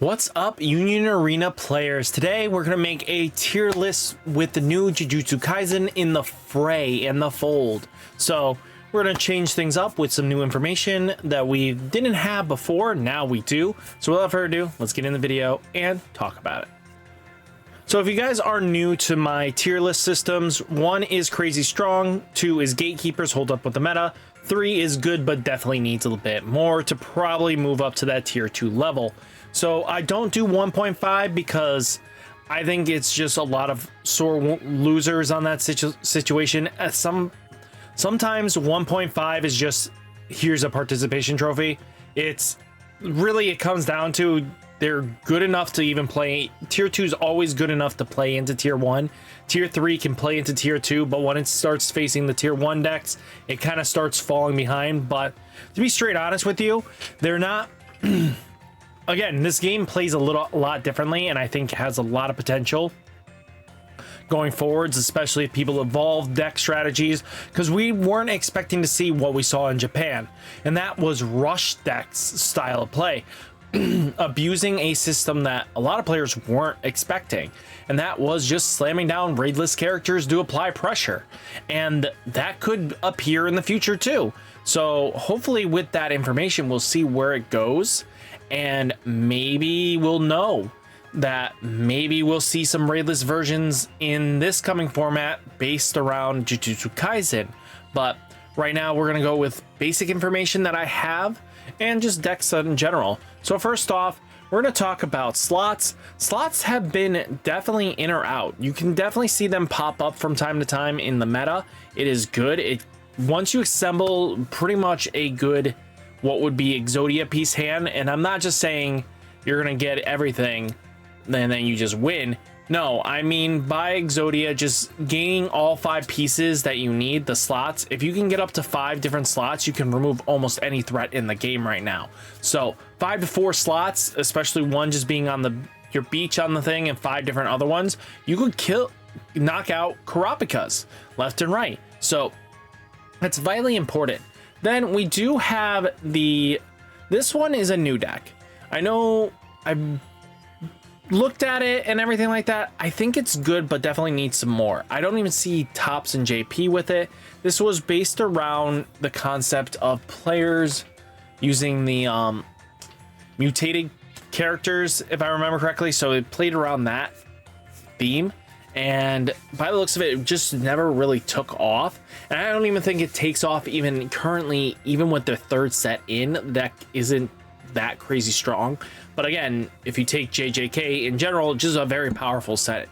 What's up, Union Arena players? Today we're going to make a tier list with the new Jujitsu Kaisen in the fray and the fold. So we're going to change things up with some new information that we didn't have before. Now we do. So without further ado, let's get in the video and talk about it. So if you guys are new to my tier list systems, 1 is crazy strong, 2 is gatekeepers, hold up with the meta, 3 is good but definitely needs a little bit more to probably move up to that tier 2 level. So I don't do 1.5 because I think it's just a lot of sore losers on that situation. Sometimes 1.5 is just, here's a participation trophy. It comes down to they're good enough to even play. Tier 2 is always good enough to play into tier 1. Tier 3 can play into tier 2, but when it starts facing the tier 1 decks, it kind of starts falling behind. But to be straight honest with you, they're not... Again, this game plays a lot differently, and I think has a lot of potential going forwards, especially if people evolve deck strategies, because we weren't expecting to see what we saw in Japan, and that was rush decks style of play, abusing a system that a lot of players weren't expecting, and that was just slamming down raidless characters to apply pressure, and that could appear in the future too. So hopefully with that information, we'll see where it goes. And maybe we'll know that maybe we'll see some raidless versions in this coming format based around Jujutsu Kaisen. But right now we're going to go with basic information that I have and just decks in general. So first off, we're going to talk about slots. Slots have been definitely in or out. You can definitely see them pop up from time to time in the meta. It is good. Once you assemble pretty much a good... what would be Exodia piece hand, and I'm not just saying you're gonna get everything and then you just win. No, I mean by Exodia, just gaining all 5 pieces that you need, the slots. If you can get up to 5 different slots, you can remove almost any threat in the game right now. So 5 to 4 slots, especially one just being on your beach on the thing and 5 different other ones, you could knock out Karapikas left and right. So that's vitally important. Then we do have this one is a new deck. I know I've looked at it and everything like that. I think it's good, but definitely needs some more. I don't even see Tops and JP with it. This was based around the concept of players using the mutated characters, if I remember correctly. So it played around that theme. And by the looks of it, it just never really took off. And I don't even think it takes off even currently, even with the 3rd set in. The deck isn't that crazy strong. But again, if you take JJK in general, just a very powerful set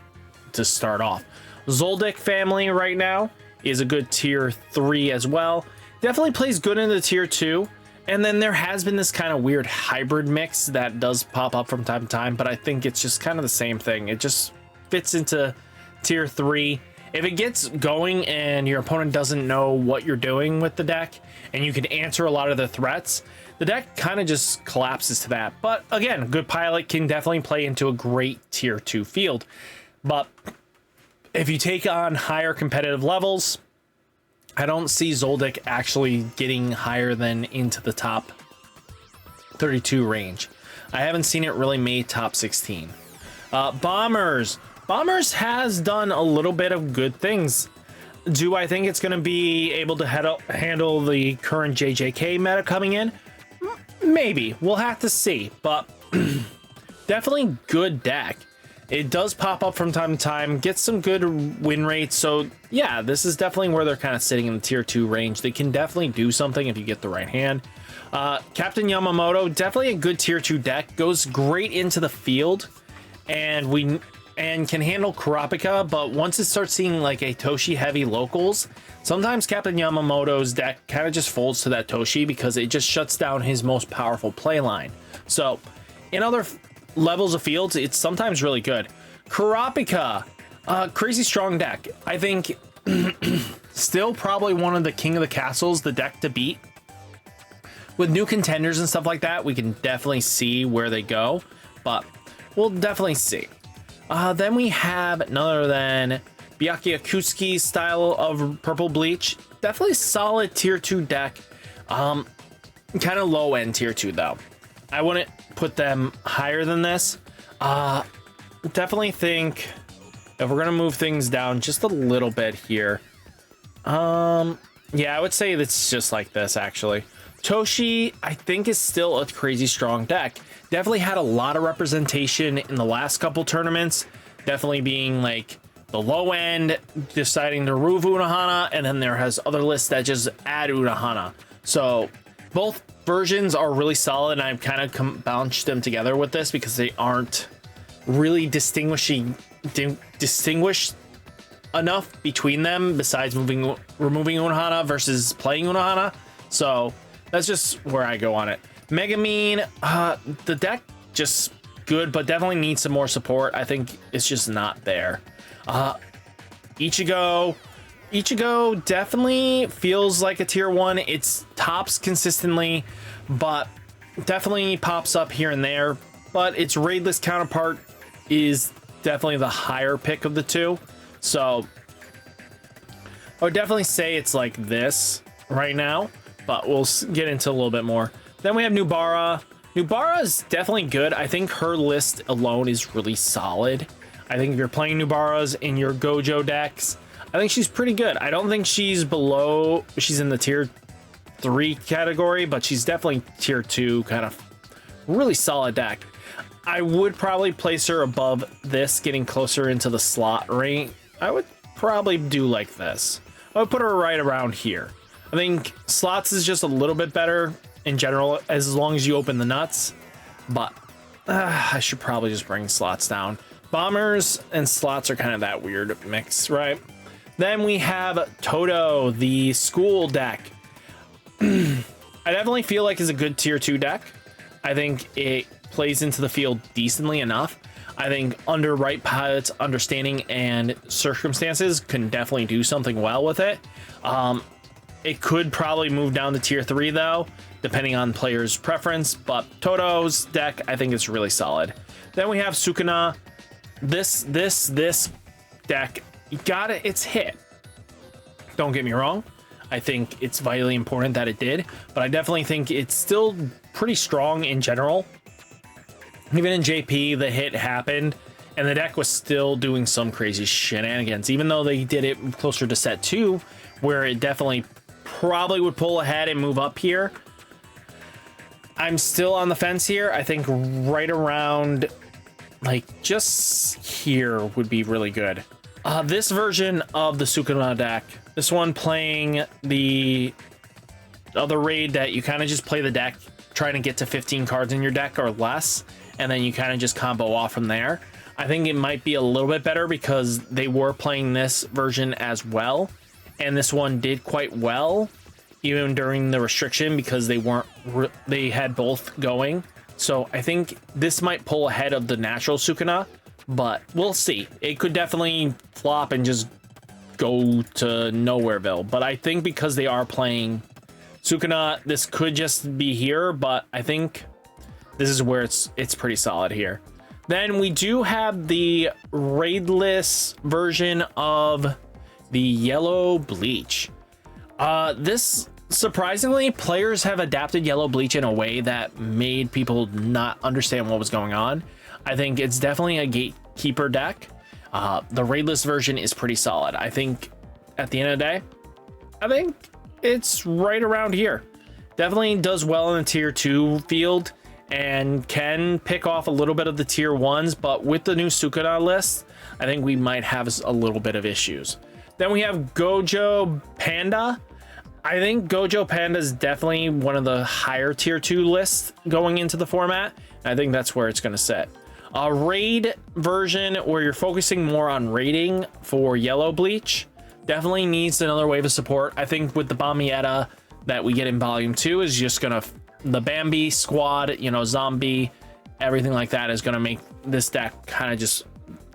to start off. Zoldyck family right now is a good tier 3 as well. Definitely plays good into tier 2. And then there has been this kind of weird hybrid mix that does pop up from time to time. But I think it's just kind of the same thing. It just fits into tier 3. If it gets going and your opponent doesn't know what you're doing with the deck and you can answer a lot of the threats, the deck kind of just collapses to that. But again, good pilot can definitely play into a great tier 2 field. But if you take on higher competitive levels, I don't see Zoldyck actually getting higher than into the top 32 range. I haven't seen it really made top 16. Bombers has done a little bit of good things. Do I think it's going to be able to handle the current JJK meta coming in? Maybe. We'll have to see. But definitely good deck. It does pop up from time to time, gets some good win rates. So yeah, this is definitely where they're kind of sitting in the tier 2 range. They can definitely do something if you get the right hand. Captain Yamamoto, definitely a good tier 2 deck. Goes great into the field. And can handle Kurapika, but once it starts seeing like a Toshi heavy locals, sometimes Captain Yamamoto's deck kind of just folds to that Toshi because it just shuts down his most powerful play line. So in other levels of fields, it's sometimes really good. Kurapika, crazy strong deck. I think still probably one of the king of the castles, the deck to beat. With new contenders and stuff like that, we can definitely see where they go, but we'll definitely see. Then we have none other than Byakuya Kusuke's style of purple bleach. Definitely solid tier 2 deck. Kind of low end tier 2 though. I wouldn't put them higher than this. Definitely think if we're gonna move things down just a little bit here, yeah, I would say it's just like this actually. Toshi, I think, is still a crazy strong deck. Definitely had a lot of representation in the last couple tournaments. Definitely being like the low end, deciding to remove Unohana, and then there has other lists that just add Unohana. So both versions are really solid, and I've kind of bounced them together with this because they aren't really distinguished enough between them besides removing Unohana versus playing Unohana. So that's just where I go on it. Megumin, the deck just good, but definitely needs some more support. I think it's just not there. Ichigo definitely feels like a tier 1. It's tops consistently, but definitely pops up here and there. But its raidless counterpart is definitely the higher pick of the two. So I would definitely say it's like this right now, but we'll get into a little bit more. Then we have Nubara. Nubara is definitely good. I think her list alone is really solid. I think if you're playing Nubaras in your Gojo decks, I think she's pretty good. I don't think she's in the tier 3 category, but she's definitely tier 2, kind of really solid deck. I would probably place her above this, getting closer into the slot range. I would probably do like this. I would put her right around here. I think slots is just a little bit better in general, as long as you open the nuts, but I should probably just bring slots down. Bombers and slots are kind of that weird mix, right? Then we have Toto, the school deck. I definitely feel like it's a good tier 2 deck. I think it plays into the field decently enough. I think under right pilot's understanding and circumstances can definitely do something well with it. It could probably move down to tier 3 though, depending on players' preference, but Toto's deck, I think, is really solid. Then we have Sukuna. This deck got its hit. Don't get me wrong. I think it's vitally important that it did, but I definitely think it's still pretty strong in general. Even in JP, the hit happened, and the deck was still doing some crazy shenanigans, even though they did it closer to set 2, where it definitely probably would pull ahead and move up here. I'm still on the fence here. I think right around, like, just here would be really good. This version of the Sukuna deck, this one playing the other raid that you kind of just play the deck, trying to get to 15 cards in your deck or less, and then you kind of just combo off from there. I think it might be a little bit better because they were playing this version as well, and this one did quite well even during the restriction because they had both going. So I think this might pull ahead of the natural Sukuna, but we'll see. It could definitely flop and just go to Nowhereville, but I think because they are playing Sukuna, this could just be here, but I think this is where it's pretty solid here. Then we do have the raidless version of the yellow bleach. This, surprisingly, players have adapted yellow bleach in a way that made people not understand what was going on. I think it's definitely a gatekeeper deck. The raidless version is pretty solid. I think at the end of the day, I think it's right around here. Definitely does well in the tier 2 field and can pick off a little bit of the tier 1s, but with the new Sukuna list, I think we might have a little bit of issues. Then we have Gojo Panda. I think Gojo Panda is definitely one of the higher tier 2 lists going into the format. I think that's where it's going to sit. A raid version where you're focusing more on raiding for yellow bleach definitely needs another wave of support. I think with the Bamietta that we get in volume 2 is just gonna, the Bambi squad, you know, zombie, everything like that is gonna make this deck kind of just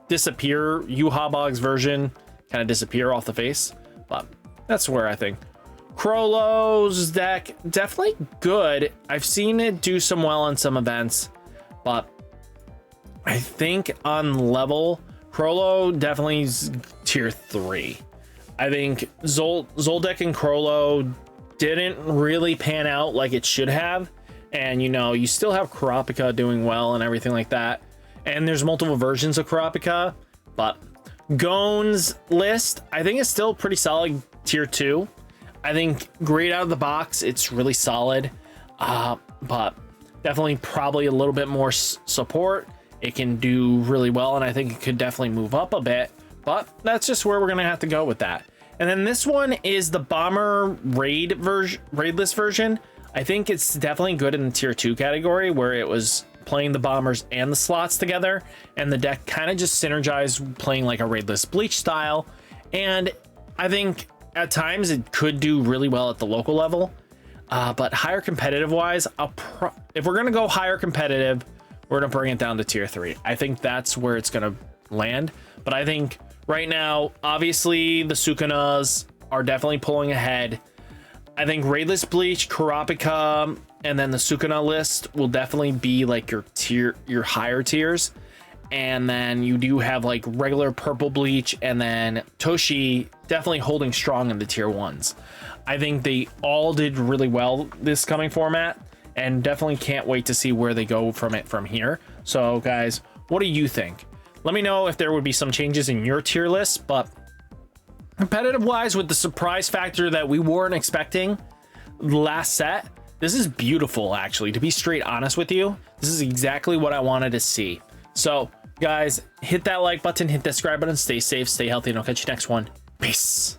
disappear. Yuhabog's version kind of disappear off the face, but that's where I think. Crollo's deck, definitely good. I've seen it do some well on some events, but I think on level, Crollo definitely is tier 3. I think Zoldyck and Crollo didn't really pan out like it should have, And you know, you still have Kurapika doing well and everything like that. And there's multiple versions of Kurapika, but Gon's list, I think, is still pretty solid tier 2. I think great out of the box, it's really solid, but definitely probably a little bit more support. It can do really well, and I think it could definitely move up a bit, but that's just where we're gonna have to go with that. And then this one is the Bomber raid list version. I think it's definitely good in the tier 2 category, where it was playing the bombers and the slots together, and the deck kind of just synergized playing like a raidless bleach style. And I think at times it could do really well at the local level, but higher competitive wise, if we're gonna go higher competitive, we're gonna bring it down to tier 3. I think that's where it's gonna land. But I think right now, obviously the Sukunas are definitely pulling ahead. I think raidless bleach, Kurapika, and then the Sukuna list will definitely be like your higher tiers. And then you do have like regular purple bleach, and then Toshi definitely holding strong in the tier 1s. I think they all did really well this coming format, and definitely can't wait to see where they go from here. So guys, what do you think? Let me know if there would be some changes in your tier list. But competitive wise, with the surprise factor that we weren't expecting last set, this is beautiful. Actually, to be straight honest with you, this is exactly what I wanted to see. So guys, hit that like button, hit that subscribe button, stay safe, stay healthy, and I'll catch you next one. Peace.